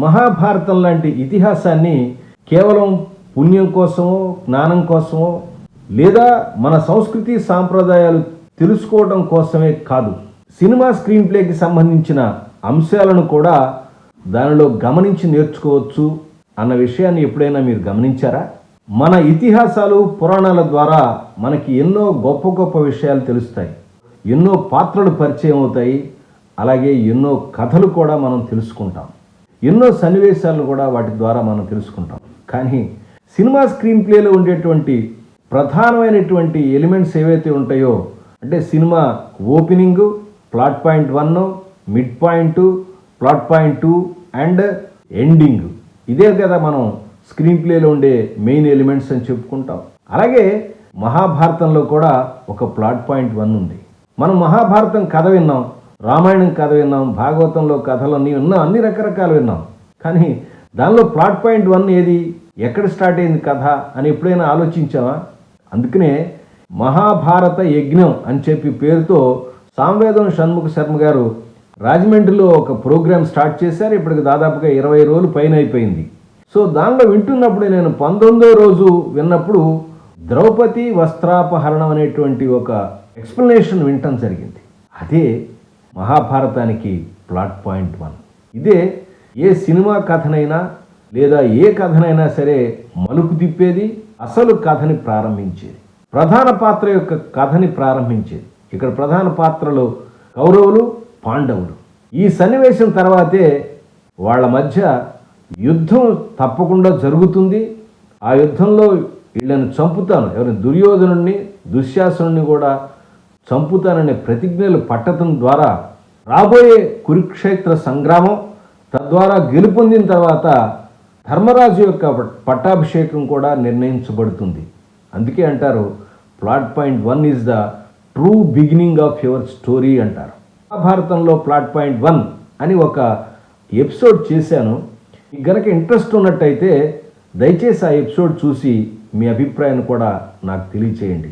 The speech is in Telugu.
మహాభారతం లాంటి ఇతిహాసాన్ని కేవలం పుణ్యం కోసమో జ్ఞానం కోసమో లేదా మన సంస్కృతి సాంప్రదాయాలు తెలుసుకోవడం కోసమే కాదు, సినిమా స్క్రీన్ ప్లేకి సంబంధించిన అంశాలను కూడా దానిలో గమనించి నేర్చుకోవచ్చు అన్న విషయాన్ని ఎప్పుడైనా మీరు గమనించారా? మన ఇతిహాసాలు పురాణాల ద్వారా మనకి ఎన్నో గొప్ప గొప్ప విషయాలు తెలుస్తాయి, ఎన్నో పాత్రలు పరిచయం అవుతాయి, అలాగే ఎన్నో కథలు కూడా మనం తెలుసుకుంటాం, ఎన్నో సన్నివేశాలను కూడా వాటి ద్వారా మనం తెలుసుకుంటాం. కానీ సినిమా స్క్రీన్ ప్లేలో ఉండేటువంటి ప్రధానమైనటువంటి ఎలిమెంట్స్ ఏవైతే ఉంటాయో, అంటే cinema opening, plot point 1, mid point, plot point 2 and ending, ఇదే కదా మనం స్క్రీన్ ప్లేలో ఉండే మెయిన్ ఎలిమెంట్స్ అని చెప్పుకుంటాం. అలాగే మహాభారతంలో కూడా ఒక ప్లాట్ పాయింట్ 1 ఉంది. మనం మహాభారతం కథ విన్నాం, రామాయణం కథ విన్నాం, భాగవతంలో కథలన్నీ విన్నాం, అన్ని రకరకాలు విన్నాం. కానీ దానిలో ప్లాట్ పాయింట్ 1 ఏది, ఎక్కడ స్టార్ట్ అయింది కథ అని ఎప్పుడైనా ఆలోచించావా? అందుకనే మహాభారత యజ్ఞం అని చెప్పి పేరుతో సామవేదం షణ్ముఖ శర్మ గారు రాజమండ్రిలో ఒక ప్రోగ్రాం స్టార్ట్ చేశారు. ఇప్పటికి దాదాపుగా 20 రోజులు పైన అయిపోయింది. సో దానిలో వింటున్నప్పుడు నేను 19వ రోజు విన్నప్పుడు ద్రౌపది వస్త్రాపహరణం అనేటువంటి ఒక ఎక్స్ప్లెనేషన్ వినటం జరిగింది. అదే మహాభారతానికి ప్లాట్ పాయింట్ 1. ఇదే ఏ సినిమా కథనైనా లేదా ఏ కథనైనా సరే మలుపు తిప్పేది, అసలు కథని ప్రారంభించేది, ప్రధాన పాత్ర యొక్క కథని ప్రారంభించేది. ఇక్కడ ప్రధాన పాత్రలు కౌరవులు, పాండవులు. ఈ సన్నివేశం తర్వాతే వాళ్ళ మధ్య యుద్ధం తప్పకుండా జరుగుతుంది. ఆ యుద్ధంలో వీళ్ళని చంపుతాను, ఎవరిని దుర్యోధనుడిని, దుశ్శాసనుడిని కూడా చంపుతాననే ప్రతిజ్ఞలు పట్టడం ద్వారా రాబోయే కురుక్షేత్ర సంగ్రామం, తద్వారా గెలుపొందిన తర్వాత ధర్మరాజు యొక్క పట్టాభిషేకం కూడా నిర్ణయించబడుతుంది. అందుకే అంటారు plot point 1 is the true beginning of your story అంటారు. మహాభారతంలో ప్లాట్ పాయింట్ 1 అని ఒక ఎపిసోడ్ చేశాను. మీకు గనక ఇంట్రెస్ట్ ఉన్నట్టయితే దయచేసి ఆ ఎపిసోడ్ చూసి మీ అభిప్రాయాన్ని కూడా నాకు తెలియచేయండి.